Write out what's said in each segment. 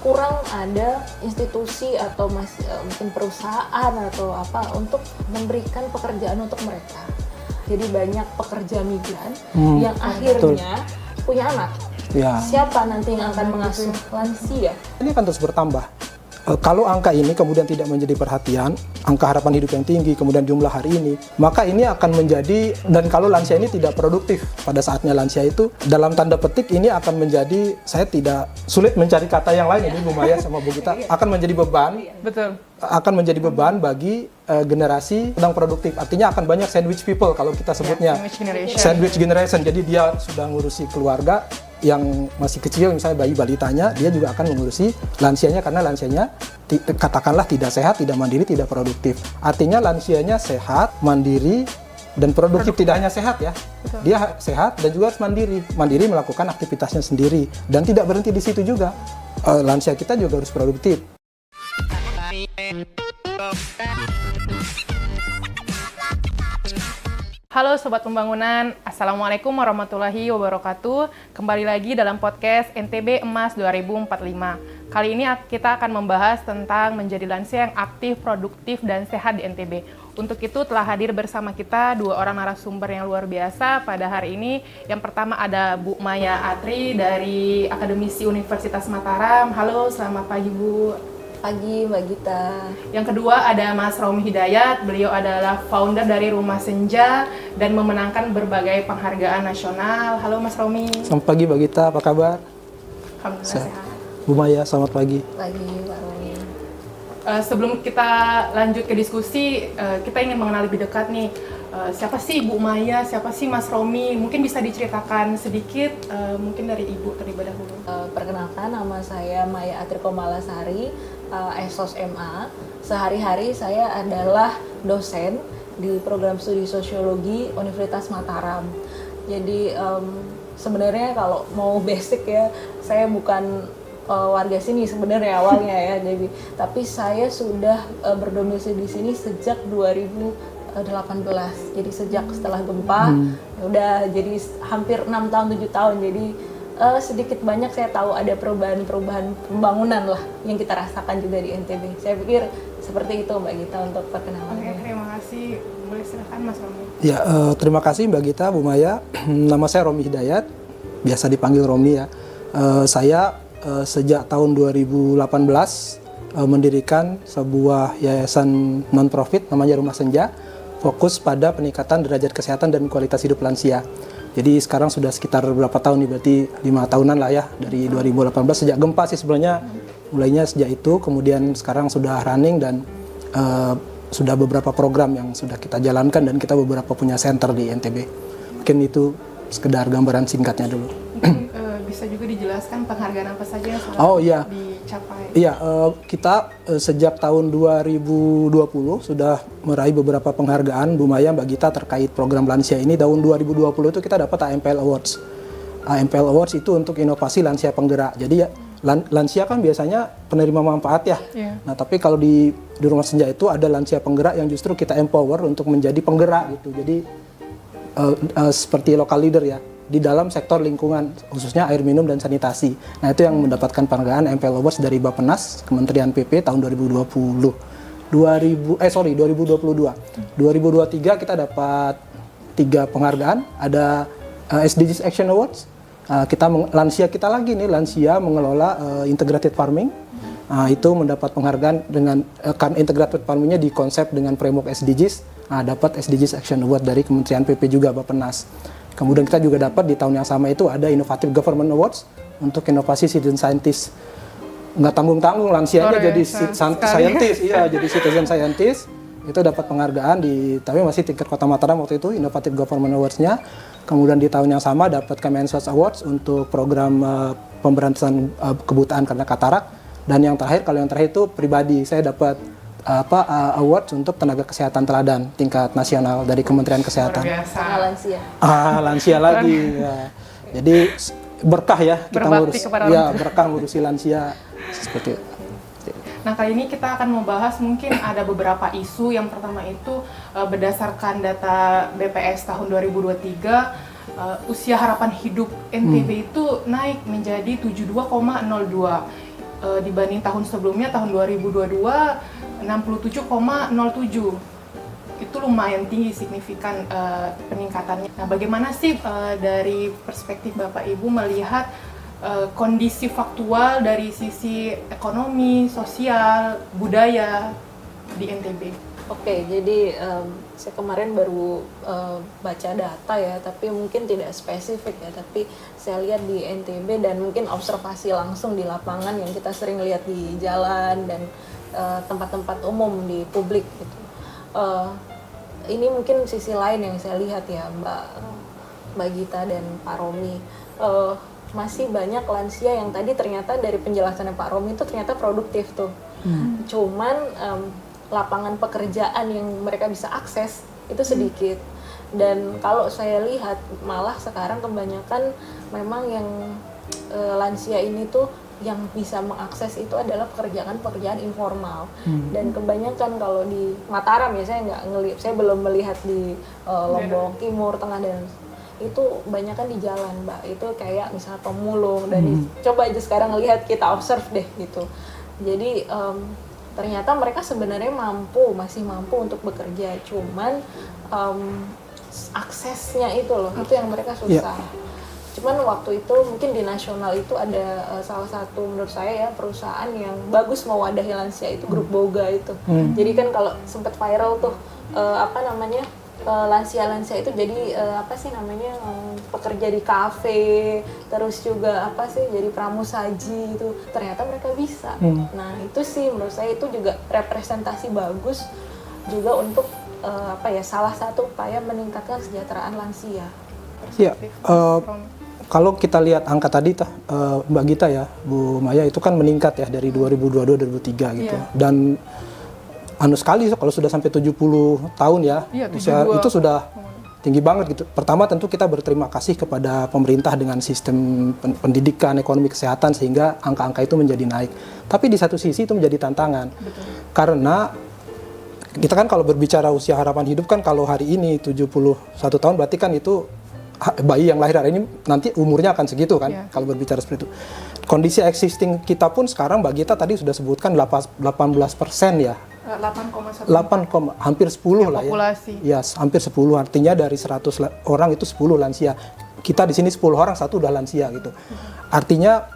kurang ada institusi atau mungkin perusahaan atau apa untuk memberikan pekerjaan untuk mereka. Jadi banyak pekerja migran yang akhirnya punya anak. Ya. Siapa nanti yang akan mengasuh lansia? Ini akan terus bertambah. Kalau angka ini kemudian tidak menjadi perhatian, angka harapan hidup yang tinggi, kemudian jumlah hari ini, maka ini akan menjadi, dan kalau lansia ini tidak produktif pada saatnya lansia itu, dalam tanda petik ini akan menjadi, saya tidak sulit mencari kata yang lain, ini Bu Maya sama Bu Gita, akan menjadi beban. Betul. Akan menjadi beban bagi generasi sedang produktif. Artinya akan banyak sandwich people kalau kita sebutnya. Sandwich generation. Jadi dia sudah ngurusi keluarga yang masih kecil, misalnya bayi balitanya, dia juga akan mengurusi lansianya karena lansianya katakanlah tidak sehat, tidak mandiri, tidak produktif. Artinya lansianya sehat, mandiri, dan produktif. Tidak hanya sehat ya, betul. Dia sehat dan juga harus mandiri. Mandiri melakukan aktivitasnya sendiri dan tidak berhenti di situ juga. Lansia kita juga harus produktif. Halo Sobat Pembangunan, Assalamualaikum warahmatullahi wabarakatuh. Kembali lagi dalam podcast NTB Emas 2045. Kali ini kita akan membahas tentang menjadi lansia yang aktif, produktif, dan sehat di NTB. Untuk itu telah hadir bersama kita dua orang narasumber yang luar biasa pada hari ini. Yang pertama ada Bu Maya Atri dari Akademisi Universitas Mataram. Halo, selamat pagi Bu. Pagi Mbak Gita. Yang kedua ada Mas Romi Hidayat, beliau adalah founder dari Rumah Senja dan memenangkan berbagai penghargaan nasional. Halo Mas Romi. Selamat pagi Mbak Gita, apa kabar? Alhamdulillah sehat. Bu Maya, selamat pagi. Pagi Mbak Romi. Sebelum kita lanjut ke diskusi, kita ingin mengenal lebih dekat nih. Siapa sih Bu Maya, siapa sih Mas Romi? Mungkin bisa diceritakan sedikit, mungkin dari Ibu terlebih dahulu. Perkenalkan, nama saya Maya Atri Komalasari, Esos MA. Sehari-hari saya adalah dosen di program studi sosiologi Universitas Mataram. Jadi sebenarnya kalau mau basic ya, saya bukan warga sini sebenarnya awalnya ya. Jadi tapi saya sudah berdomisili di sini sejak 2018. Jadi sejak setelah gempa udah jadi hampir 6 tahun 7 tahun. Jadi sedikit banyak saya tahu ada perubahan pembangunan lah yang kita rasakan juga di NTB. Saya pikir seperti itu Mbak Gita untuk perkenalan. Oke, terima kasih. Boleh silakan Mas Romi. Ya, terima kasih Mbak Gita, Bu Maya. Nama saya Romi Hidayat, biasa dipanggil Romi ya. Saya sejak tahun 2018 mendirikan sebuah yayasan non-profit namanya Rumah Senja, fokus pada peningkatan derajat kesehatan dan kualitas hidup lansia. Jadi sekarang sudah sekitar berapa tahun nih, berarti 5 tahunan lah ya, dari 2018 sejak gempa sih sebenarnya mulainya sejak itu, kemudian sekarang sudah running dan sudah beberapa program yang sudah kita jalankan dan kita beberapa punya center di NTB. Mungkin itu sekedar gambaran singkatnya dulu. Bisa juga dijelaskan penghargaan apa saja yang sudah dicapai? Iya, kita sejak tahun 2020 sudah meraih beberapa penghargaan, Bu Maya, Mbak Gita, terkait program lansia ini. Tahun 2020 itu kita dapat AMPL Awards. AMPL Awards itu untuk inovasi lansia penggerak. Jadi ya, lansia kan biasanya penerima manfaat ya. Yeah. Nah, tapi kalau di Rumah Senja itu ada lansia penggerak yang justru kita empower untuk menjadi penggerak gitu. Jadi seperti local leader ya, di dalam sektor lingkungan, khususnya air minum dan sanitasi. Nah, itu yang mendapatkan penghargaan MPL Awards dari Bappenas, Kementerian PP tahun 2022. 2023 kita dapat 3 penghargaan, ada SDGs Action Awards. Lansia kita lagi nih, lansia mengelola integrated farming. Itu mendapat penghargaan dengan kan integrated farmingnya dikonsep dengan framework SDGs. Dapat SDGs Action Award dari Kementerian PP juga Bappenas. Kemudian kita juga dapat di tahun yang sama itu ada Innovative Government Awards untuk inovasi citizen scientist. Nggak tanggung-tanggung, lansianya jadi scientist, iya jadi citizen scientist. Itu dapat penghargaan tapi masih tingkat Kota Mataram waktu itu, Innovative Government Awards-nya. Kemudian di tahun yang sama dapat Kemensos Awards untuk program pemberantasan kebutaan karena katarak. Dan yang terakhir, kalau yang terakhir itu pribadi, saya dapat awards untuk tenaga kesehatan teladan tingkat nasional dari Kementerian Kesehatan. Lansia. Lansia lagi. Ya. Jadi berkah ya kita berkah ngurusi lansia seperti itu. Nah, kali ini kita akan membahas mungkin ada beberapa isu. Yang pertama itu berdasarkan data BPS tahun 2023, usia harapan hidup NTB itu naik menjadi 72,02. dibanding tahun sebelumnya, tahun 2022 67,07. Itu lumayan tinggi, signifikan peningkatannya. Nah, bagaimana sih dari perspektif Bapak Ibu melihat kondisi faktual dari sisi ekonomi, sosial, budaya di NTB? Oke, jadi saya kemarin baru baca data ya, tapi mungkin tidak spesifik ya, tapi saya lihat di NTB dan mungkin observasi langsung di lapangan yang kita sering lihat di jalan dan tempat-tempat umum di publik gitu. Ini mungkin sisi lain yang saya lihat ya, Mbak Gita dan Pak Romi. Masih banyak lansia yang tadi ternyata dari penjelasannya Pak Romi itu ternyata produktif tuh. Cuman lapangan pekerjaan yang mereka bisa akses itu sedikit. Dan kalau saya lihat malah sekarang kebanyakan memang yang lansia ini tuh yang bisa mengakses itu adalah pekerjaan informal. Dan kebanyakan kalau di Mataram ya, saya belum melihat di Lombok Timur, Tengah, dan itu kebanyakan di jalan, Mbak. Itu kayak misalnya pemulung dan coba aja sekarang lihat, kita observe deh gitu. Jadi ternyata mereka sebenarnya masih mampu untuk bekerja, cuman aksesnya itu loh, itu yang mereka susah. Cuman waktu itu mungkin di nasional itu ada salah satu menurut saya ya perusahaan yang bagus mewadahi lansia itu, Grup Boga itu. Jadi kan kalau sempat viral tuh lansia-lansia itu jadi pekerja di kafe, terus juga jadi pramusaji itu, ternyata mereka bisa. Nah itu sih menurut saya itu juga representasi bagus juga untuk salah satu upaya meningkatkan kesejahteraan lansia. Ya, kalau kita lihat angka tadi Mbak Gita ya, Bu Maya, itu kan meningkat ya dari 2022-2023 gitu. Dan sekali kalau sudah sampai 70 tahun ya, usia itu sudah tinggi banget gitu. Pertama tentu kita berterima kasih kepada pemerintah dengan sistem pendidikan, ekonomi, kesehatan sehingga angka-angka itu menjadi naik. Tapi di satu sisi itu menjadi tantangan. Betul. Karena kita kan kalau berbicara usia harapan hidup kan kalau hari ini 71 tahun berarti kan itu bayi yang lahir hari ini nanti umurnya akan segitu kan, kalau berbicara seperti itu. Kondisi existing kita pun sekarang Mbak Gita tadi sudah sebutkan 18% ya. 8,1 hampir 10 lah populasi. Ya. Hampir 10, artinya dari 100 orang itu 10 lansia. Kita di sini 10 orang, 1 udah lansia gitu. Artinya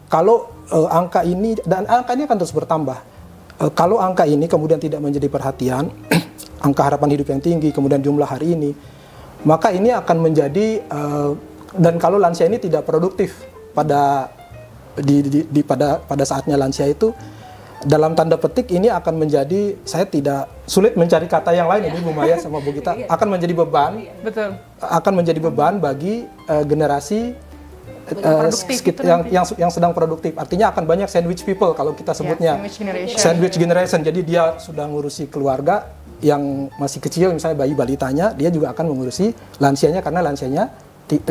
kalau angka ini, dan angkanya akan terus bertambah. Kalau angka ini kemudian tidak menjadi perhatian, angka harapan hidup yang tinggi, kemudian jumlah hari ini, maka ini akan menjadi dan kalau lansia ini tidak produktif pada saatnya lansia itu, dalam tanda petik ini akan menjadi, saya tidak sulit mencari kata yang lain ini Bu Maya sama Bu Gita, akan menjadi beban. Betul. Akan menjadi beban bagi generasi yang sedang produktif. Artinya akan banyak sandwich people kalau kita sebutnya. Sandwich generation. Jadi dia sudah ngurusi keluarga yang masih kecil, misalnya bayi balitanya, dia juga akan mengurusi lansianya karena lansianya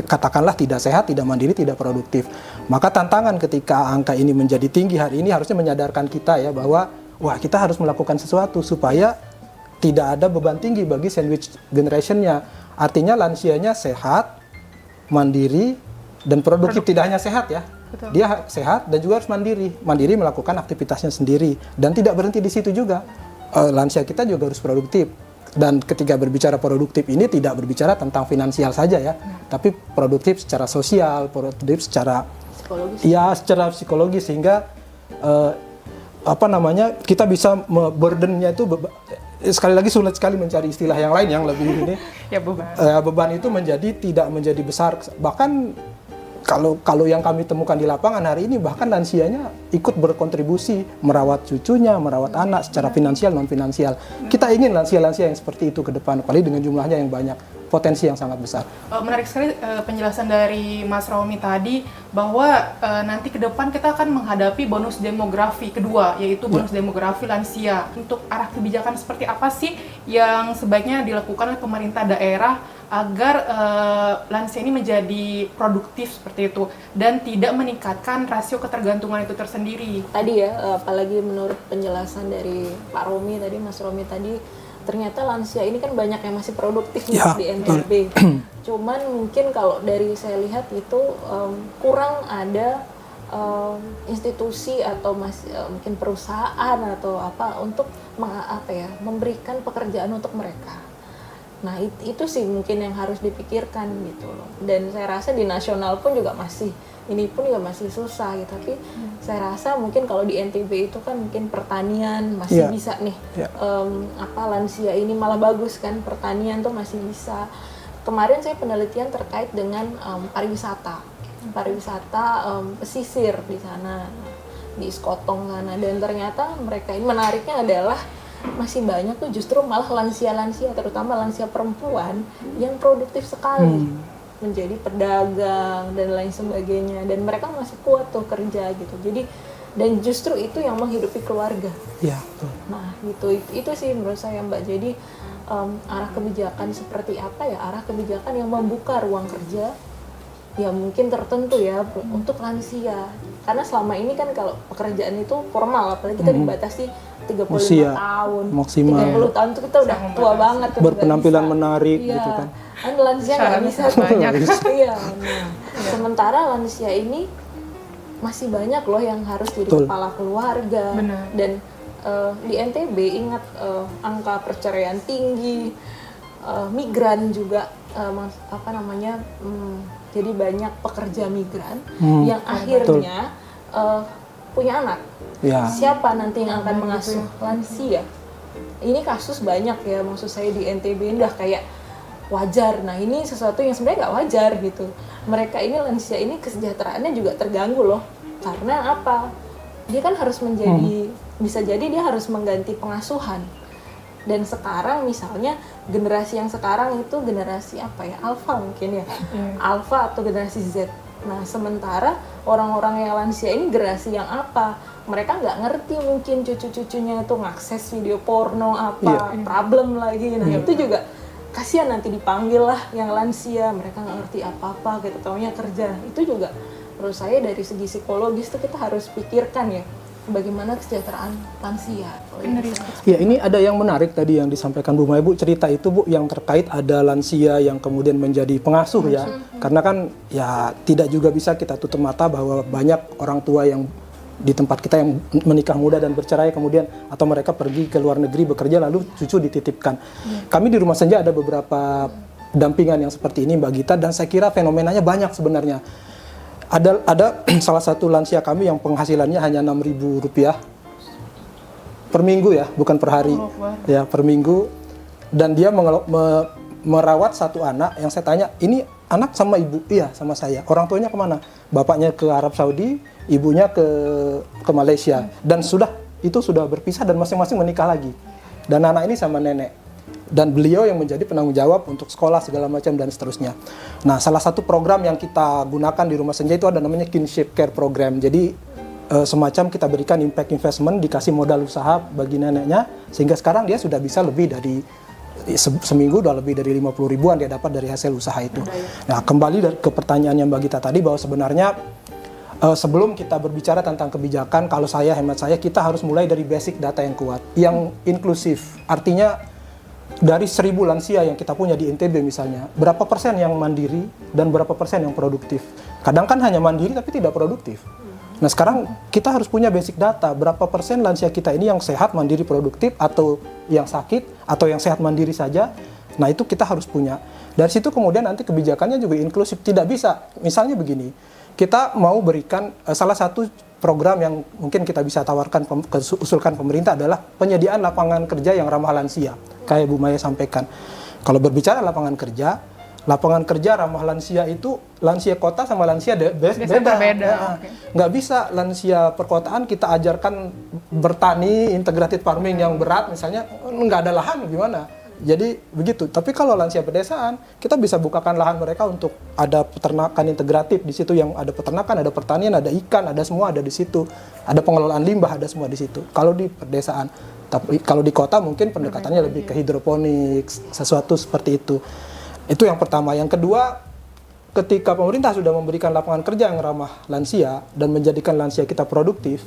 katakanlah tidak sehat, tidak mandiri, tidak produktif. Maka tantangan ketika angka ini menjadi tinggi hari ini harusnya menyadarkan kita ya bahwa kita harus melakukan sesuatu supaya tidak ada beban tinggi bagi sandwich generation-nya. Artinya lansianya sehat, mandiri, dan produktif. Tidak hanya sehat ya. Betul. Dia sehat dan juga harus mandiri. Mandiri melakukan aktivitasnya sendiri dan tidak berhenti di situ juga. Lansia kita juga harus produktif. Dan ketika berbicara produktif ini tidak berbicara tentang finansial saja ya, tapi produktif secara sosial, produktif secara psikologis. Ya, secara psikologis sehingga kita bisa burden-nya itu sekali lagi sulit sekali mencari istilah yang lain yang lebih ini. Ya beban. Beban itu tidak menjadi besar, bahkan kalau yang kami temukan di lapangan hari ini bahkan lansianya ikut berkontribusi merawat cucunya, merawat anak secara finansial non finansial. Kita ingin lansia-lansia yang seperti itu ke depan, apalagi dengan jumlahnya yang banyak, potensi yang sangat besar. Menarik sekali penjelasan dari Mas Romi tadi bahwa nanti ke depan kita akan menghadapi bonus demografi kedua, yaitu bonus demografi lansia. Untuk arah kebijakan seperti apa sih yang sebaiknya dilakukan oleh pemerintah daerah agar lansia ini menjadi produktif seperti itu dan tidak meningkatkan rasio ketergantungan itu tersendiri? Tadi ya, apalagi menurut penjelasan dari Pak Romi tadi, Mas Romi tadi, ternyata lansia ini kan banyak yang masih produktif di NTB. Cuman mungkin kalau dari saya lihat itu kurang ada institusi atau mungkin perusahaan atau apa untuk memberikan pekerjaan untuk mereka. Nah itu sih mungkin yang harus dipikirkan gitu loh. Dan saya rasa di nasional pun juga masih susah gitu. Tapi saya rasa mungkin kalau di NTB itu kan mungkin pertanian masih bisa nih. Lansia ini malah bagus kan, pertanian tuh masih bisa. Kemarin saya penelitian terkait dengan pariwisata pesisir di sana, di Skotong sana, dan ternyata mereka ini menariknya adalah masih banyak tuh justru malah lansia-lansia, terutama lansia perempuan yang produktif sekali menjadi pedagang dan lain sebagainya, dan mereka masih kuat tuh kerja gitu. Jadi dan justru itu yang menghidupi keluarga. Ya. Nah itu sih menurut saya Mbak. Jadi arah kebijakan seperti apa ya? Arah kebijakan yang membuka ruang kerja ya mungkin tertentu ya untuk lansia. Karena selama ini kan kalau pekerjaan itu formal, apalagi kita dibatasi 35 tahun, maksimal. 30 tahun itu kita udah tua banget. Berpenampilan menarik gitu kan. Kan lansia nggak bisa. Iya. Nah, sementara lansia ini masih banyak loh yang harus jadi kepala keluarga. Benar. Dan di NTB ingat angka perceraian tinggi, migran juga jadi banyak pekerja migran yang akhirnya punya anak. Ya. Siapa nanti yang akan mengasuh lansia? Ini kasus banyak ya, maksud saya di NTB ini udah kayak wajar. Nah ini sesuatu yang sebenarnya nggak wajar gitu. Mereka ini lansia ini kesejahteraannya juga terganggu loh. Karena apa? Dia kan harus menjadi, bisa jadi dia harus mengganti pengasuhan. Dan sekarang misalnya generasi yang sekarang itu generasi alpha mungkin ya, alpha atau generasi Z. Nah sementara orang-orang yang lansia ini generasi yang apa? Mereka nggak ngerti, mungkin cucu-cucunya itu ngakses video porno problem lagi. Nah itu juga kasihan, nanti dipanggil lah yang lansia, mereka nggak ngerti apa-apa gitu, taunya kerja. Itu juga menurut saya dari segi psikologis itu kita harus pikirkan ya, bagaimana kesejahteraan lansia. Ya ini ada yang menarik tadi yang disampaikan Bu Maya, Bu, cerita itu Bu yang terkait ada lansia yang kemudian menjadi pengasuh ya. Karena kan ya tidak juga bisa kita tutup mata bahwa banyak orang tua yang di tempat kita yang menikah muda dan bercerai kemudian atau mereka pergi ke luar negeri bekerja lalu cucu dititipkan. Kami di Rumah Senja ada beberapa dampingan yang seperti ini Mbak Gita, dan saya kira fenomenanya banyak sebenarnya. Ada salah satu lansia kami yang penghasilannya hanya Rp6.000 per minggu ya, bukan per hari. Ya, per minggu. Dan dia merawat satu anak yang saya tanya, ini anak sama ibu? Iya, sama saya. Orang tuanya kemana? Bapaknya ke Arab Saudi, ibunya ke Malaysia. Dan itu sudah berpisah dan masing-masing menikah lagi. Dan anak ini sama nenek. Dan beliau yang menjadi penanggung jawab untuk sekolah segala macam dan seterusnya. Nah, salah satu program yang kita gunakan di Rumah Senja itu ada namanya Kinship Care Program. Jadi semacam kita berikan impact investment, dikasih modal usaha bagi neneknya, sehingga sekarang dia sudah bisa lebih dari seminggu udah lebih dari 50 ribuan dia dapat dari hasil usaha itu. Nah, kembali ke pertanyaannya Mbak Gita tadi, bahwa sebenarnya sebelum kita berbicara tentang kebijakan, kalau hemat saya kita harus mulai dari basic data yang kuat, yang inklusif. Artinya dari 1.000 lansia yang kita punya di NTB misalnya, berapa persen yang mandiri dan berapa persen yang produktif? Kadang kan hanya mandiri tapi tidak produktif. Nah sekarang kita harus punya basic data, berapa persen lansia kita ini yang sehat, mandiri, produktif, atau yang sakit, atau yang sehat mandiri saja. Nah itu kita harus punya. Dari situ kemudian nanti kebijakannya juga inklusif. Tidak bisa, misalnya begini, kita mau berikan salah satu program yang mungkin kita bisa tawarkan, usulkan pemerintah adalah penyediaan lapangan kerja yang ramah lansia. Kayak Bu Maya sampaikan. Kalau berbicara lapangan kerja ramah lansia itu lansia kota sama lansia beda. Nggak bisa lansia perkotaan kita ajarkan bertani, integrated farming yang berat misalnya, nggak ada lahan gimana. Jadi begitu. Tapi kalau lansia pedesaan, kita bisa bukakan lahan mereka untuk ada peternakan integratif di situ, yang ada peternakan, ada pertanian, ada ikan, ada semua ada di situ. Ada pengelolaan limbah, ada semua di situ. Kalau di pedesaan, tapi kalau di kota mungkin pendekatannya lebih ke hidroponik, sesuatu seperti itu. Itu yang pertama. Yang kedua, ketika pemerintah sudah memberikan lapangan kerja yang ramah lansia dan menjadikan lansia kita produktif,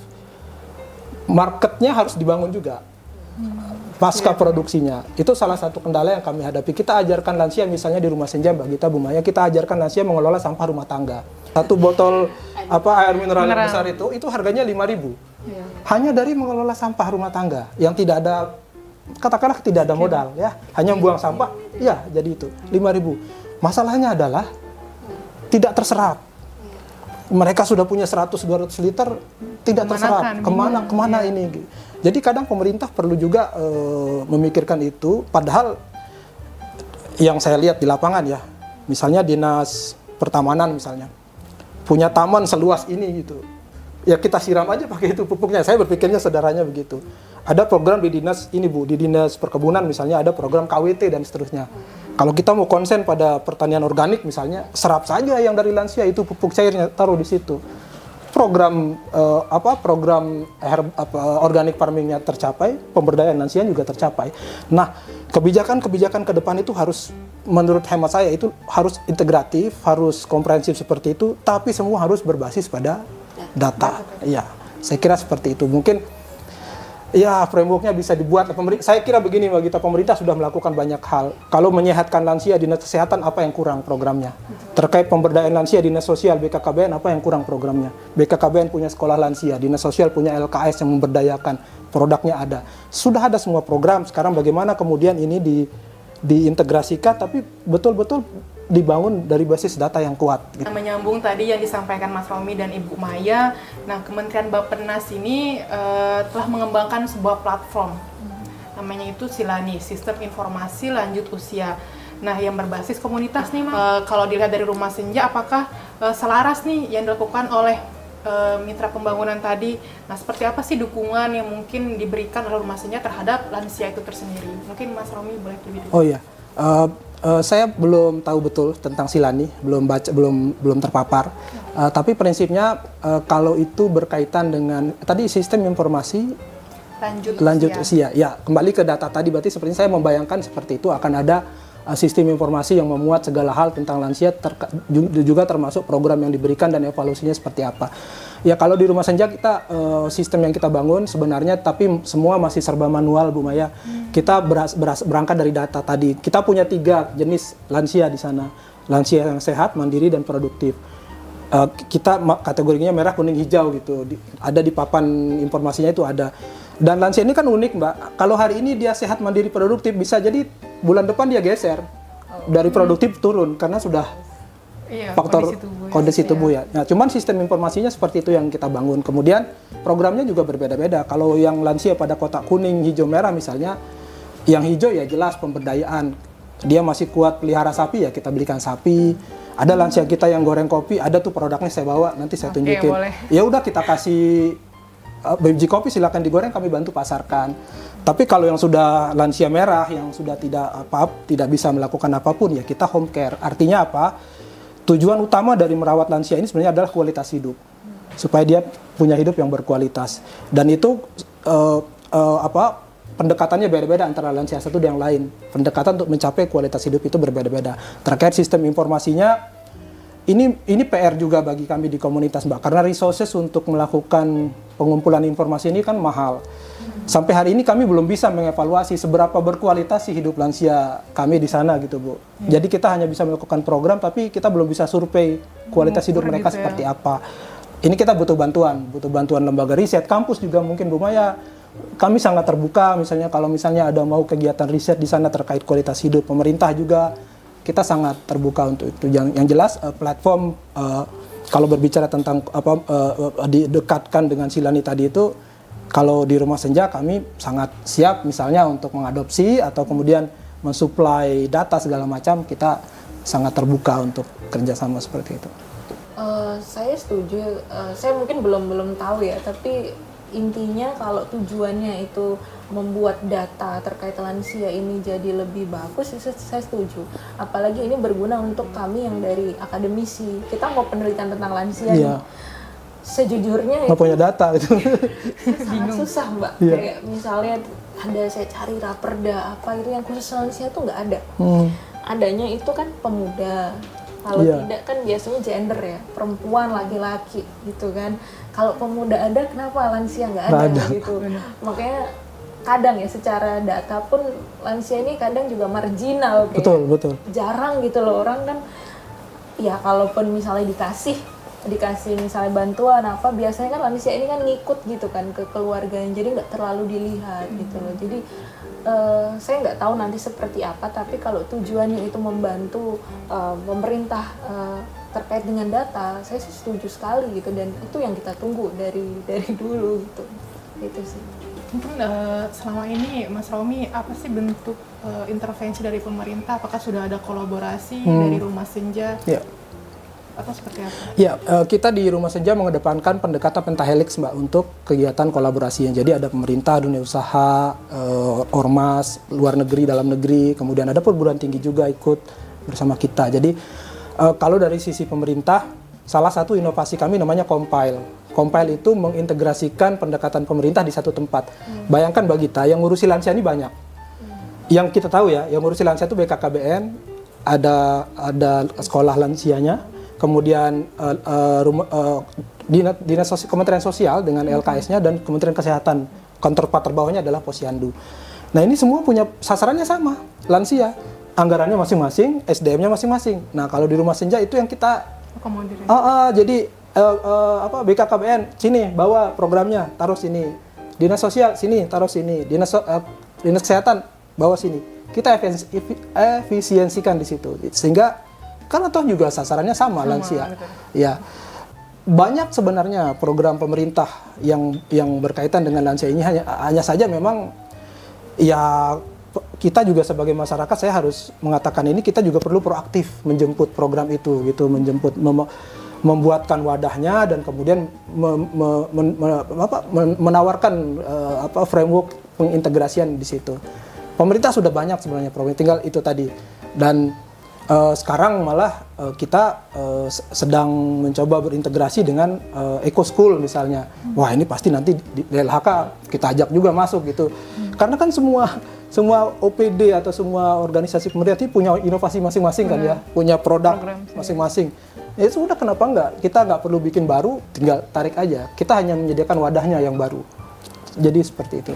marketnya harus dibangun juga. Pasca produksinya, itu salah satu kendala yang kami hadapi. Kita ajarkan lansia misalnya di Rumah Senja, Mbak Gita, Bu Maya, kita ajarkan lansia mengelola sampah rumah tangga. Satu botol air mineral yang besar itu harganya 5.000. Iya. Hanya dari mengelola sampah rumah tangga yang tidak ada, katakanlah tidak ada modal ya, hanya buang sampah, ya jadi itu 5.000. Masalahnya adalah tidak terserap. Mereka sudah punya 100-200 liter, tidak terserap. Kemana ini? Jadi kadang pemerintah perlu juga memikirkan itu, padahal yang saya lihat di lapangan ya, misalnya dinas pertamanan misalnya, punya taman seluas ini gitu. Ya kita siram aja pakai itu pupuknya. Saya berpikirnya sederhananya begitu. Ada program di dinas ini Bu, di dinas perkebunan misalnya ada program KWT dan seterusnya. Kalau kita mau konsen pada pertanian organik misalnya, serap saja yang dari lansia itu pupuk cairnya taruh di situ. Program organic farmingnya tercapai, pemberdayaan lansia juga tercapai. Nah, kebijakan-kebijakan ke depan itu harus, menurut hemat saya itu harus integratif, harus komprehensif seperti itu, tapi semua harus berbasis pada data. Iya, saya kira seperti itu. Mungkin ya frameworknya bisa dibuat. Saya kira begini, Mbak Gita, pemerintah sudah melakukan banyak hal. Kalau menyehatkan lansia, dinas kesehatan apa yang kurang programnya? Terkait pemberdayaan lansia, dinas sosial, BKKBN apa yang kurang programnya? BKKBN punya sekolah lansia, dinas sosial punya LKS yang memberdayakan, produknya ada. Sudah ada semua program, sekarang bagaimana kemudian ini diintegrasikan, tapi betul-betul dibangun dari basis data yang kuat. Gitu. Menyambung tadi yang disampaikan Mas Romi dan Ibu Maya, nah Kementerian Bappenas ini telah mengembangkan sebuah platform, namanya itu Silani, Sistem Informasi Lanjut Usia. Nah yang berbasis komunitas nih, kalau dilihat dari Rumah Senja, apakah selaras nih yang dilakukan oleh mitra pembangunan tadi? Nah seperti apa sih dukungan yang mungkin diberikan oleh Rumah Senja terhadap lansia itu tersendiri? Mungkin Mas Romi boleh lebih dulu. Oh iya. Saya belum tahu betul tentang Silani, belum terpapar. Tapi prinsipnya kalau itu berkaitan dengan tadi sistem informasi lanjut usia. Ya, kembali ke data tadi, berarti seperti saya membayangkan seperti itu, akan ada sistem informasi yang memuat segala hal tentang lansia, juga termasuk program yang diberikan dan evaluasinya seperti apa. Ya kalau di Rumah Senja kita sistem yang kita bangun sebenarnya, tapi semua masih serba manual Bu Maya. Kita berangkat dari data tadi. Kita punya 3 jenis lansia di sana. Lansia yang sehat, mandiri, dan produktif. Kita kategorinya merah, kuning, hijau gitu. Ada di papan informasinya itu ada. Dan lansia ini kan unik Mbak. Kalau hari ini dia sehat, mandiri, produktif, bisa jadi bulan depan dia geser. Dari produktif turun karena sudah faktor kondisi tubuh ya. Nah, cuman sistem informasinya seperti itu yang kita bangun. Kemudian programnya juga berbeda-beda. Kalau yang lansia pada kotak kuning, hijau, merah misalnya, yang hijau ya jelas pemberdayaan. Dia masih kuat pelihara sapi ya kita belikan sapi. Ada lansia kita yang goreng kopi, ada tuh produknya saya bawa, nanti saya tunjukin. Ya udah kita kasih biji kopi silakan digoreng, kami bantu pasarkan. Tapi kalau yang sudah lansia merah yang sudah tidak bisa melakukan apapun ya kita home care. Artinya apa? Tujuan utama dari merawat lansia ini sebenarnya adalah kualitas hidup, supaya dia punya hidup yang berkualitas. Dan itu pendekatannya beda-beda antara lansia satu dan yang lain. Pendekatan untuk mencapai kualitas hidup itu berbeda-beda. Terkait sistem informasinya, ini PR juga bagi kami di komunitas Mbak, karena resources untuk melakukan pengumpulan informasi ini kan mahal. Sampai hari ini kami belum bisa mengevaluasi seberapa berkualitas sih hidup lansia kami di sana gitu Bu. Jadi kita hanya bisa melakukan program, tapi kita belum bisa survei kualitas hidup mereka seperti apa. Ini kita butuh bantuan lembaga riset, kampus juga mungkin Bu Maya. Kami sangat terbuka, misalnya kalau misalnya ada mau kegiatan riset di sana terkait kualitas hidup, pemerintah juga kita sangat terbuka untuk itu. Yang jelas platform kalau berbicara tentang didekatkan dengan Silani tadi itu, kalau di Rumah Senja kami sangat siap misalnya untuk mengadopsi atau kemudian mensuplai data segala macam, kita sangat terbuka untuk kerjasama seperti itu. Saya setuju, saya mungkin belum tahu ya, tapi intinya kalau tujuannya itu membuat data terkait lansia ini jadi lebih bagus, saya setuju. Apalagi ini berguna untuk kami yang dari akademisi, kita mau penelitian tentang lansia nih. Sejujurnya nggak punya data itu sangat susah Mbak. Kayak misalnya ada saya cari raperda apa itu yang khusus lansia tuh nggak ada. Adanya itu kan pemuda. Kalau tidak kan biasanya gender ya, perempuan, laki-laki gitu kan. Kalau pemuda ada, kenapa lansia nggak ada gitu. Makanya kadang ya secara data pun lansia ini kadang juga marginal. Kayak betul. Jarang gitu loh orang kan. Ya kalaupun misalnya dikasih dikasih misalnya bantuan apa, biasanya kan lansia ini kan ngikut gitu kan ke keluarganya, jadi nggak terlalu dilihat gitu loh. Jadi saya nggak tahu nanti seperti apa, tapi kalau tujuannya itu membantu pemerintah terkait dengan data, saya sih setuju sekali gitu, dan itu yang kita tunggu dari dulu gitu. Itu sih. Mungkin selama ini Mas Romi, apa sih bentuk intervensi dari pemerintah? Apakah sudah ada kolaborasi dari Rumah Senja? Ya. Atau seperti apa? Ya, kita di Rumah Senja mengedepankan pendekatan pentahelix, Mbak, untuk kegiatan kolaborasi. Jadi ada pemerintah, dunia usaha, ormas, luar negeri, dalam negeri, kemudian ada perguruan tinggi juga ikut bersama kita. Jadi kalau dari sisi pemerintah, salah satu inovasi kami namanya Compile. Compile itu mengintegrasikan pendekatan pemerintah di satu tempat. Bayangkan Mbak Gita, yang ngurusi lansia ini banyak. Yang kita tahu ya, yang ngurusi lansia itu BKKBN, ada sekolah lansianya, kemudian Dinas Kementerian Sosial dengan LKS-nya, dan Kementerian Kesehatan. Counterpart terbawahnya adalah Posyandu. Nah, ini semua punya sasarannya sama, lansia. Anggarannya masing-masing, SDM-nya masing-masing. Nah, kalau di Rumah Senja itu yang kita jadi BKKBN sini bawa programnya, taruh sini. Dinas Sosial sini, taruh sini. Dinas Kesehatan bawa sini. Kita efisiensikan di situ. Sehingga kan atau juga sasarannya sama lansia. Betul. Ya. Banyak sebenarnya program pemerintah yang berkaitan dengan lansia ini, hanya saja memang ya kita juga sebagai masyarakat, saya harus mengatakan ini, kita juga perlu proaktif menjemput program itu gitu, membuatkan wadahnya, dan kemudian menawarkan framework pengintegrasian di situ. Pemerintah sudah banyak sebenarnya program, tinggal itu tadi. Dan sekarang malah kita sedang mencoba berintegrasi dengan Eco School misalnya. Wah, ini pasti nanti di LHK kita ajak juga masuk gitu. Karena kan semua OPD atau semua organisasi pemerintah itu punya inovasi masing-masing kan ya, punya produk masing-masing. Ya sudah, kenapa enggak? Kita nggak perlu bikin baru, tinggal tarik aja. Kita hanya menyediakan wadahnya yang baru. Jadi seperti itu.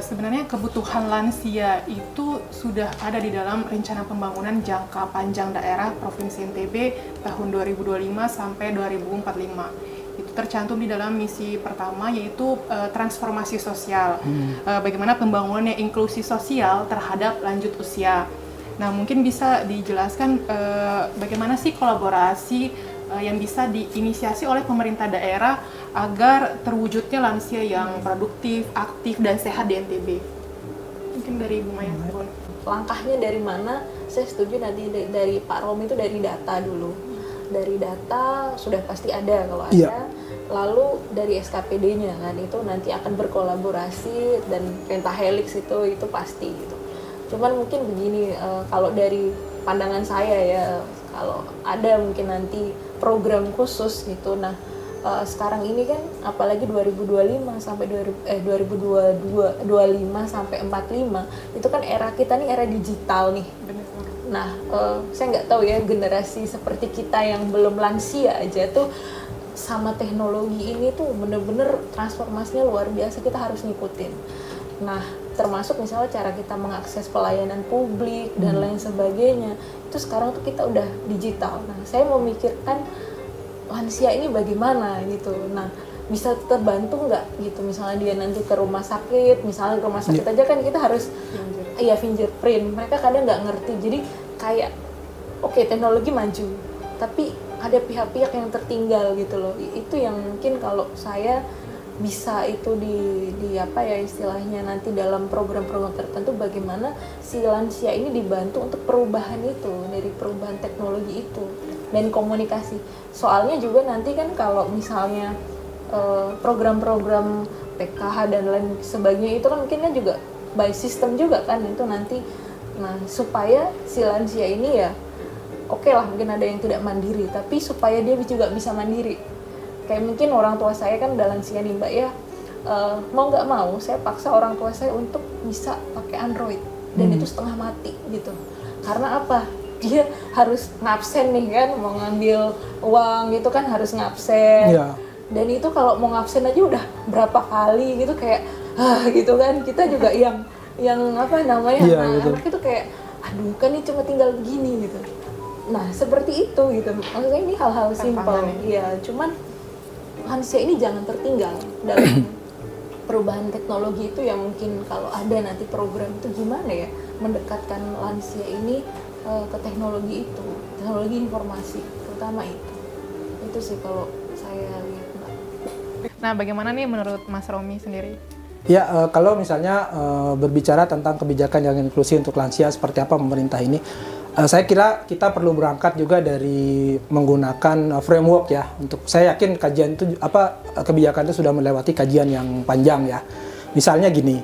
Sebenarnya kebutuhan lansia itu sudah ada di dalam rencana pembangunan jangka panjang daerah Provinsi NTB tahun 2025 sampai 2045. Itu tercantum di dalam misi pertama, yaitu transformasi sosial. Bagaimana pembangunan yang inklusi sosial terhadap lanjut usia. Nah, mungkin bisa dijelaskan bagaimana sih kolaborasi yang bisa diinisiasi oleh pemerintah daerah agar terwujudnya lansia yang produktif, aktif, dan sehat di NTB. Mungkin dari Bu Maya. Langkahnya dari mana? Saya setuju nanti dari Pak Romi itu dari data dulu. Dari data sudah pasti ada kalau ada. Iya. Lalu dari SKPD-nya kan itu nanti akan berkolaborasi, dan pentahelix itu pasti gitu. Cuman mungkin begini, kalau dari pandangan saya ya, kalau ada mungkin nanti program khusus gitu. Nah, sekarang ini kan apalagi 2025 sampai 2025 sampai 45 itu kan era kita nih era digital nih. Nah, saya nggak tahu ya, generasi seperti kita yang belum lansia aja tuh sama teknologi ini tuh bener-bener transformasinya luar biasa, kita harus ngikutin. Nah, termasuk misalnya cara kita mengakses pelayanan publik dan lain sebagainya, itu sekarang tuh kita udah digital. Nah, saya memikirkan lansia ini bagaimana gitu. Nah, bisa terbantu nggak gitu, misalnya dia nanti ke rumah sakit, misalnya ke rumah sakit aja kan kita harus fingerprint. Mereka kadang nggak ngerti, jadi kayak oke, teknologi maju, tapi ada pihak-pihak yang tertinggal gitu loh. Itu yang mungkin kalau saya bisa itu di apa ya istilahnya, nanti dalam program-program tertentu bagaimana si lansia ini dibantu untuk perubahan itu, dari perubahan teknologi itu dan komunikasi. Soalnya juga nanti kan kalau misalnya program-program PKH dan lain sebagainya itu kan mungkin kan juga by system juga kan itu nanti. Nah, supaya si lansia ini ya oke lah, mungkin ada yang tidak mandiri, tapi supaya dia juga bisa mandiri. Kayak mungkin orang tua saya kan udah lansia nih Mbak ya, mau nggak mau saya paksa orang tua saya untuk bisa pakai Android, dan itu setengah mati gitu. Karena apa? Dia harus ngabsen nih kan, mau ngambil uang gitu kan harus ngabsen. Dan itu kalau mau ngabsen aja udah berapa kali gitu, kayak gitu kan. Kita juga yang apa namanya, anak-anak itu kayak aduh kan ini cuma tinggal begini gitu. Nah, seperti itu gitu. Maksudnya ini hal-hal simpel. Iya, cuman lansia ini jangan tertinggal dalam perubahan teknologi itu, yang mungkin kalau ada nanti program itu gimana ya mendekatkan lansia ini ke teknologi itu, teknologi informasi terutama itu. Itu sih kalau saya lihat, Mbak. Nah, bagaimana nih menurut Mas Romi sendiri? Ya, kalau misalnya berbicara tentang kebijakan yang inklusif untuk lansia seperti apa pemerintah ini, saya kira kita perlu berangkat juga dari menggunakan framework ya. Untuk saya yakin kajian itu kebijakan itu sudah melewati kajian yang panjang ya. Misalnya gini,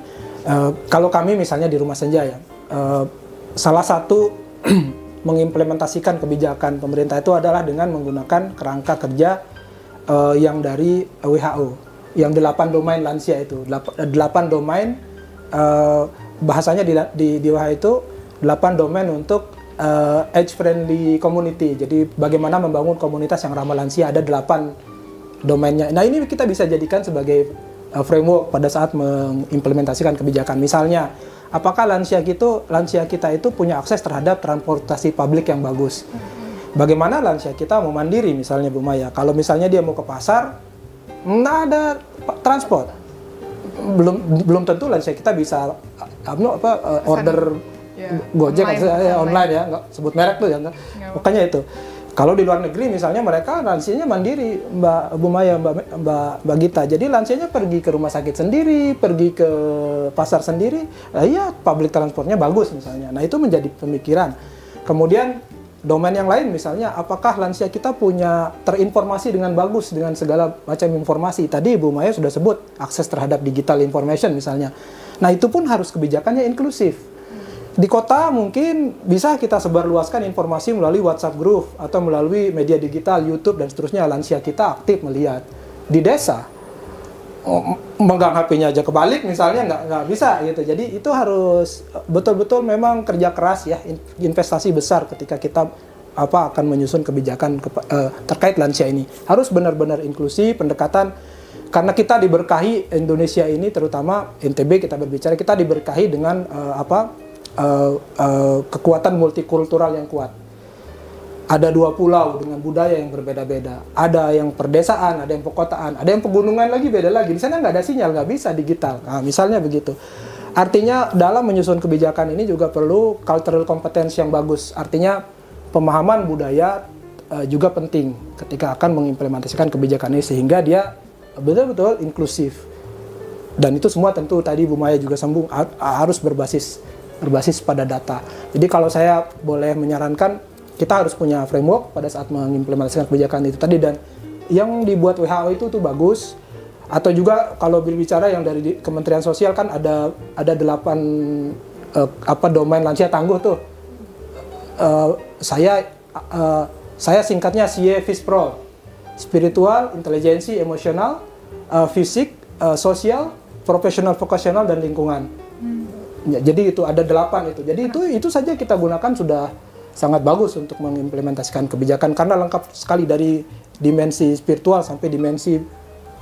kalau kami misalnya di Rumah Senja ya, salah satu mengimplementasikan kebijakan pemerintah itu adalah dengan menggunakan kerangka kerja yang dari WHO, yang 8 domain lansia itu, 8 domain, bahasanya di WHO itu 8 domain untuk age friendly community. Jadi bagaimana membangun komunitas yang ramah lansia, ada 8 domainnya. Nah, ini kita bisa jadikan sebagai framework pada saat mengimplementasikan kebijakan. Misalnya, apakah lansia kita itu punya akses terhadap transportasi publik yang bagus? Bagaimana lansia kita mau mandiri, misalnya Bu Maya, kalau misalnya dia mau ke pasar, nggak ada transport, belum tentu lansia kita bisa order Gojek online ya, nggak sebut merek tuh ya, makanya itu. Kalau di luar negeri misalnya mereka lansianya mandiri, Mbak Bu Maya, Mbak Gita. Jadi lansianya pergi ke rumah sakit sendiri, pergi ke pasar sendiri, ya public transportnya bagus misalnya. Nah, itu menjadi pemikiran. Kemudian domain yang lain misalnya, apakah lansia kita punya terinformasi dengan bagus dengan segala macam informasi. Tadi Bu Maya sudah sebut akses terhadap digital information misalnya. Nah, itu pun harus kebijakannya inklusif. Di kota mungkin bisa kita sebarluaskan informasi melalui WhatsApp group atau melalui media digital, YouTube dan seterusnya, lansia kita aktif melihat. Di desa, megang HP-nya aja kebalik misalnya nggak bisa gitu. Jadi itu harus betul-betul memang kerja keras ya, investasi besar ketika kita akan menyusun kebijakan terkait lansia ini. Harus benar-benar inklusif pendekatan, karena kita diberkahi Indonesia ini, terutama NTB kita berbicara, kita diberkahi dengan kekuatan multikultural yang kuat. Ada 2 pulau dengan budaya yang berbeda-beda. Ada yang perdesaan, ada yang perkotaan, ada yang pegunungan lagi, beda lagi. Di sana nggak ada sinyal, nggak bisa digital. Nah, misalnya begitu. Artinya dalam menyusun kebijakan ini juga perlu cultural competence yang bagus. Artinya pemahaman budaya juga penting ketika akan mengimplementasikan kebijakan ini, sehingga dia betul-betul inklusif. Dan itu semua tentu tadi Bu Maya juga sambung, harus berbasis pada data. Jadi kalau saya boleh menyarankan, kita harus punya framework pada saat mengimplementasikan kebijakan itu tadi, dan yang dibuat WHO itu tuh bagus. Atau juga kalau berbicara yang dari Kementerian Sosial kan ada 8 domain lansia tangguh tuh. Saya singkatnya CIE-FISPRO. Spiritual, intelijensi, emosional, fisik, sosial, profesional, vokasional, dan lingkungan. Ya, jadi itu ada 8 itu. Jadi itu saja kita gunakan sudah sangat bagus untuk mengimplementasikan kebijakan, karena lengkap sekali dari dimensi spiritual sampai dimensi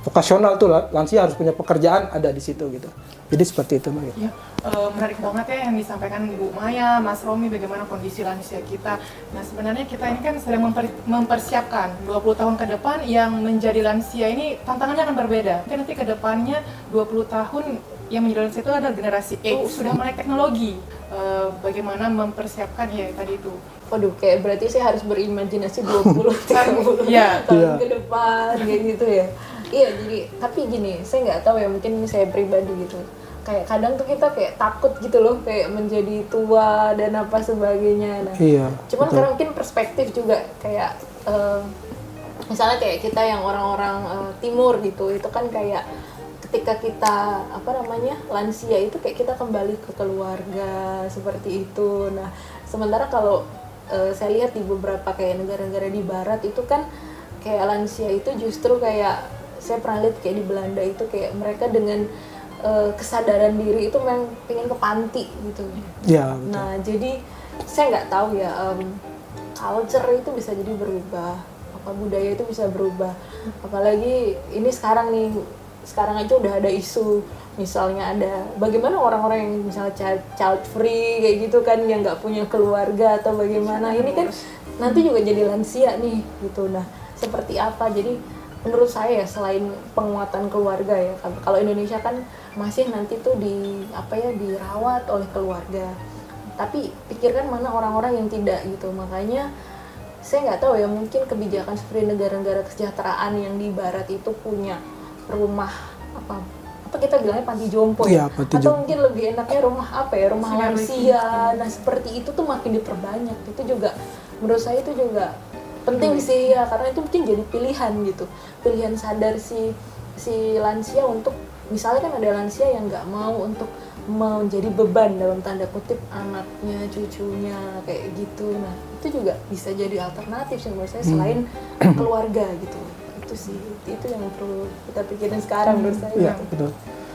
vokasional tuh, lansia harus punya pekerjaan ada di situ gitu. Jadi seperti itu, Mbak. Ya, menarik banget ya yang disampaikan Bu Maya, Mas Romi, bagaimana kondisi lansia kita. Nah, sebenarnya kita ini kan sedang mempersiapkan 20 tahun ke depan yang menjadi lansia ini tantangannya akan berbeda. Mungkin nanti ke depannya 20 tahun yang menjadi lansia itu adalah generasi X, sudah melek teknologi. Bagaimana mempersiapkan ya tadi itu. Waduh, kayak berarti saya harus berimajinasi 20-30 tahun ke depan kayak gitu ya. Iya, jadi tapi gini, saya nggak tahu ya, mungkin ini saya pribadi gitu. Kayak kadang tuh kita kayak takut gitu loh, kayak menjadi tua dan apa sebagainya. Nah, iya, cuman karena mungkin perspektif juga kayak misalnya kayak kita yang orang-orang timur gitu, itu kan kayak ketika kita lansia itu kayak kita kembali ke keluarga seperti itu. Nah, sementara kalau saya lihat di beberapa kayak negara-negara di barat itu kan kayak lansia itu justru kayak saya pernah lihat kayak di Belanda itu kayak mereka dengan kesadaran diri itu memang pengen ke panti gitu. Ya, betul. Nah, jadi saya nggak tahu ya, culture itu bisa jadi berubah, apa budaya itu bisa berubah. Apalagi ini sekarang nih sekarang aja udah ada isu, misalnya ada bagaimana orang-orang yang misalnya child free kayak gitu kan, yang nggak punya keluarga atau bagaimana, ini kan nanti juga jadi lansia nih gitu. Nah seperti apa, jadi menurut saya selain penguatan keluarga ya, kalau Indonesia kan masih nanti tuh dirawat oleh keluarga, tapi pikirkan mana orang-orang yang tidak gitu. Makanya saya nggak tahu ya, mungkin kebijakan seperti negara-negara kesejahteraan yang di barat itu punya rumah apa kita bilangnya panti jompo ya, atau mungkin lebih enaknya rumah rumah lansia. Nah seperti itu tuh makin diperbanyak, itu juga menurut saya itu juga penting sih ya, karena itu mungkin jadi pilihan gitu, pilihan sadar si lansia untuk, misalnya kan ada lansia yang nggak mau untuk menjadi beban dalam tanda kutip anaknya, cucunya kayak gitu. Nah itu juga bisa jadi alternatif sih menurut saya, selain keluarga gitu. Itu sih, itu yang perlu kita pikirin sekarang menurut saya. Iya, betul.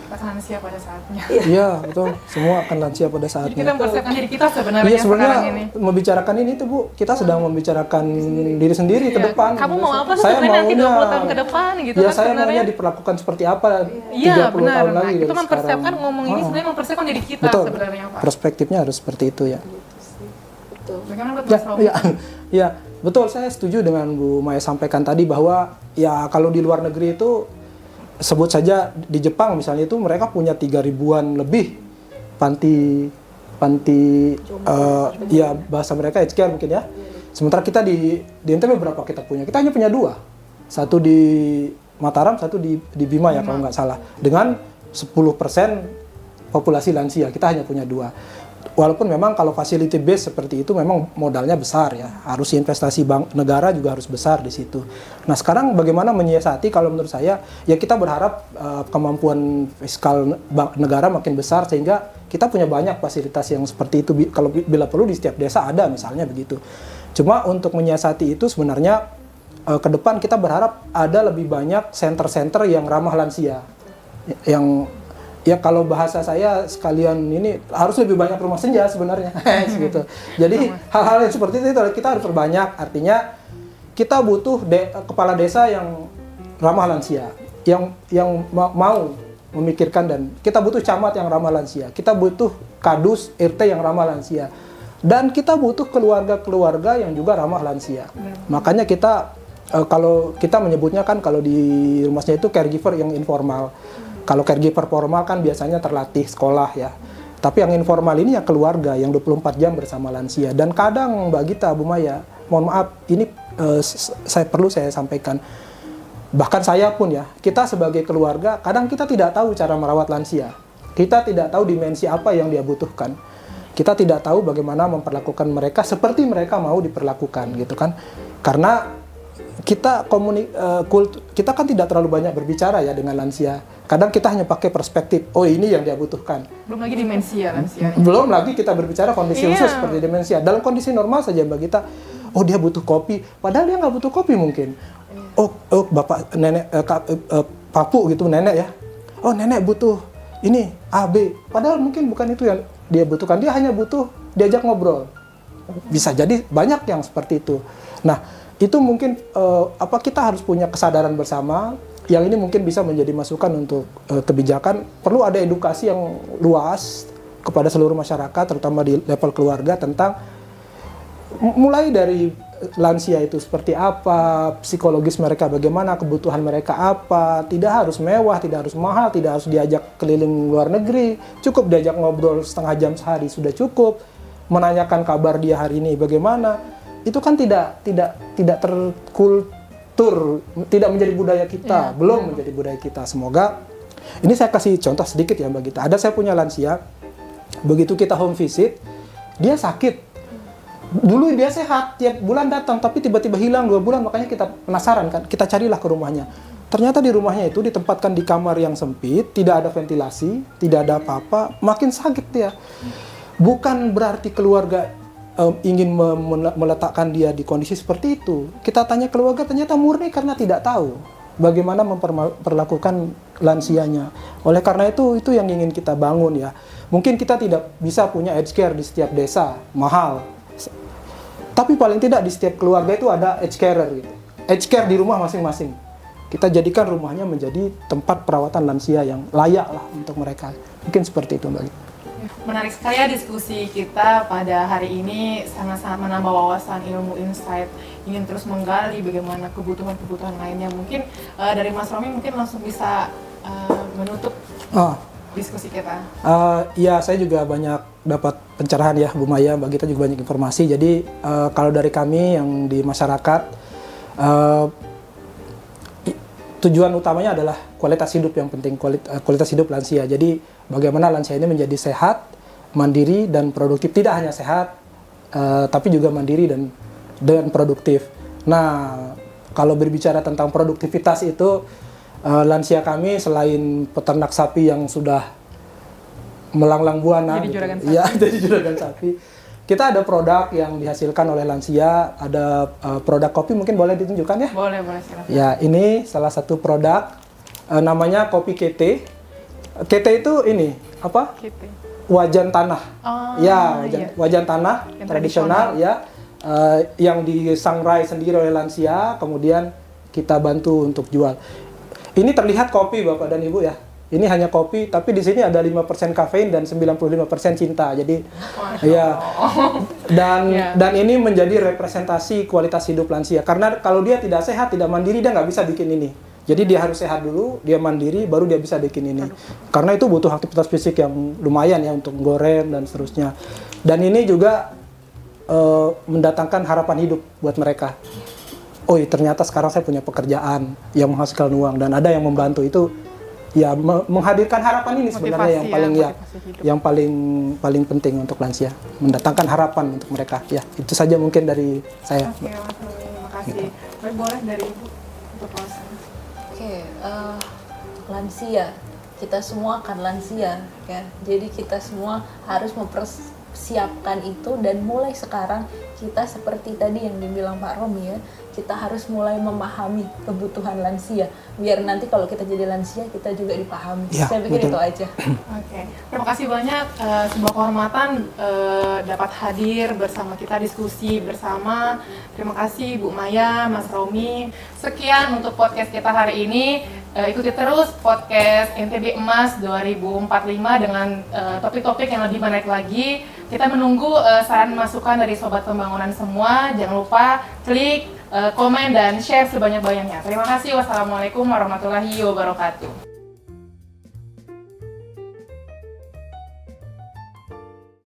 Akan lansia pada saatnya. Iya, betul. Semua akan lansia pada saatnya. Jadi kita mempersiapkan diri kita sebenarnya Iya, sebenarnya sekarang ini. membicarakan ini tuh Bu, kita sedang membicarakan diri sendiri ke depan. Kamu mau apa saya sebenarnya nanti maunya, 20 tahun ke depan gitu ya, kan saya sebenarnya. maunya diperlakukan seperti apa 30 Iya, benar. tahun lagi Itu dari mempersiapkan sekarang. ngomong ini sebenarnya mempersiapkan diri kita Betul. sebenarnya, Pak. Perspektifnya harus seperti itu ya. Betul. Bagaimana menurut Ya, Mas Robi? ya, betul. Saya setuju dengan Bu Maya sampaikan tadi bahwa ya kalau di luar negeri itu, sebut saja di Jepang misalnya, itu mereka punya 3.000-an lebih panti ya bahasa mereka aged care mungkin ya. Sementara kita di NTB berapa kita punya? Kita hanya punya 2. Satu di Mataram, satu di Bima ya kalau nggak salah. Dengan 10% populasi lansia, kita hanya punya 2. Walaupun memang kalau facility base seperti itu memang modalnya besar ya, harus investasi bank negara juga harus besar di situ. Nah sekarang bagaimana menyiasati, kalau menurut saya ya kita berharap kemampuan fiskal bank negara makin besar sehingga kita punya banyak fasilitas yang seperti itu, kalau bila perlu di setiap desa ada misalnya begitu. Cuma untuk menyiasati itu sebenarnya ke depan kita berharap ada lebih banyak center-center yang ramah lansia, yang ya kalau bahasa saya sekalian ini harus lebih banyak rumah senja sebenarnya gitu. Jadi hal-hal yang seperti itu kita harus perbanyak. Artinya kita butuh kepala desa yang ramah lansia, yang mau memikirkan, dan kita butuh camat yang ramah lansia, kita butuh kadus RT yang ramah lansia, dan kita butuh keluarga-keluarga yang juga ramah lansia. Makanya kita kalau kita menyebutnya kan kalau di rumahnya itu caregiver yang informal. Kalau caregiver formal kan biasanya terlatih sekolah ya. Tapi yang informal ini ya keluarga yang 24 jam bersama lansia. Dan kadang Mbak Gita, Bu Maya, mohon maaf, ini saya sampaikan. Bahkan saya pun ya, kita sebagai keluarga, kadang kita tidak tahu cara merawat lansia. Kita tidak tahu dimensi apa yang dia butuhkan. Kita tidak tahu bagaimana memperlakukan mereka seperti mereka mau diperlakukan gitu kan. Karena kita kita kan tidak terlalu banyak berbicara ya dengan lansia. Kadang kita hanya pakai perspektif, oh ini yang dia butuhkan. Belum lagi demensia lansia. Belum lagi kita berbicara kondisi khusus seperti demensia. Dalam kondisi normal saja Mbak Gita, oh dia butuh kopi, padahal dia nggak butuh kopi mungkin. Oh bapak, nenek, papu gitu, nenek ya. Oh nenek butuh ini A, B, padahal mungkin bukan itu yang dia butuhkan. Dia hanya butuh diajak ngobrol. Bisa jadi banyak yang seperti itu. Nah, itu mungkin kita harus punya kesadaran bersama. Yang ini mungkin bisa menjadi masukan untuk kebijakan. Perlu ada edukasi yang luas kepada seluruh masyarakat, terutama di level keluarga, tentang mulai dari lansia itu seperti apa, psikologis mereka bagaimana, kebutuhan mereka apa. Tidak harus mewah, tidak harus mahal, tidak harus diajak keliling luar negeri. Cukup diajak ngobrol setengah jam sehari sudah cukup. Menanyakan kabar dia hari ini bagaimana. Itu kan tidak terkultur, tidak menjadi budaya kita, belum menjadi budaya kita. Semoga, ini saya kasih contoh sedikit ya Mbak Gita. Ada saya punya lansia, begitu kita home visit, dia sakit. Dulu dia sehat, tiap bulan datang, tapi tiba-tiba hilang 2 bulan, makanya kita penasaran kan, kita carilah ke rumahnya. Ternyata di rumahnya itu ditempatkan di kamar yang sempit, tidak ada ventilasi, tidak ada apa-apa, makin sakit dia. Bukan berarti keluarga ingin meletakkan dia di kondisi seperti itu. Kita tanya keluarga, ternyata murni karena tidak tahu bagaimana memperlakukan lansianya. Oleh karena itu yang ingin kita bangun ya. Mungkin kita tidak bisa punya aged care di setiap desa, mahal. Tapi paling tidak di setiap keluarga itu ada aged carer gitu. Aged care di rumah masing-masing. kita jadikan rumahnya menjadi tempat perawatan lansia yang layak lah untuk mereka. Mungkin seperti itu, Mbak. Menarik sekali ya diskusi kita pada hari ini, sangat-sangat menambah wawasan, ilmu, insight, ingin terus menggali bagaimana kebutuhan-kebutuhan lainnya. Mungkin dari Mas Romi mungkin langsung bisa menutup diskusi kita. Ya, saya juga banyak dapat pencerahan ya, Bu Maya, Mbak Gita juga banyak informasi. Jadi kalau dari kami yang di masyarakat, tujuan utamanya adalah kualitas hidup yang penting, kualitas hidup lansia. Jadi bagaimana lansia ini menjadi sehat, mandiri, dan produktif. Tidak hanya sehat, tapi juga mandiri dan produktif. Nah, kalau berbicara tentang produktivitas itu, lansia kami selain peternak sapi yang sudah melanglang buana, Jadi juragan sapi. Ya, jadi juragan sapi. Kita ada produk yang dihasilkan oleh lansia, ada produk kopi, mungkin boleh ditunjukkan ya? Boleh silakan. Ya, ini salah satu produk, namanya kopi kete. Kete itu ini, apa? Gitu. Wajan tanah. Ya, iya. wajan tanah Yang tradisional ya, yang disangrai sendiri oleh lansia, kemudian kita bantu untuk jual. Ini terlihat kopi, Bapak dan Ibu ya. Ini hanya kopi, tapi di sini ada 5% kafein dan 95% cinta. Jadi ya. Dan ini menjadi representasi kualitas hidup lansia. Karena kalau dia tidak sehat, tidak mandiri, dia nggak bisa bikin ini. Jadi dia harus sehat dulu, dia mandiri, baru dia bisa bikin ini. Karena itu butuh aktivitas fisik yang lumayan ya untuk goreng dan seterusnya. Dan ini juga mendatangkan harapan hidup buat mereka. Oh, ternyata sekarang saya punya pekerjaan yang menghasilkan uang dan ada yang membantu. Itu ya menghadirkan harapan ini sebenarnya yang paling yang paling penting untuk lansia, mendatangkan harapan untuk mereka. Ya, itu saja mungkin dari saya. Oke, Mas Romi, terima kasih. Boleh dari Ibu untuk closing. Oke, lansia, kita semua akan lansia ya. Jadi kita semua harus mempersiapkan itu, dan mulai sekarang kita seperti tadi yang dibilang Pak Romi ya, kita harus mulai memahami kebutuhan lansia, biar nanti kalau kita jadi lansia kita juga dipahami. Ya, Saya pikir betul. itu aja. Oke, terima kasih banyak. Sebuah kehormatan dapat hadir bersama kita, diskusi bersama. Terima kasih Bu Maya, Mas Romi. Sekian untuk podcast kita hari ini. Ikuti terus podcast NTB Emas 2045 dengan topik-topik yang lebih menarik lagi. Kita menunggu saran masukan dari Sobat Pembangunan semua. Jangan lupa klik, komen, dan share sebanyak-banyaknya. Terima kasih. Wassalamualaikum warahmatullahi wabarakatuh.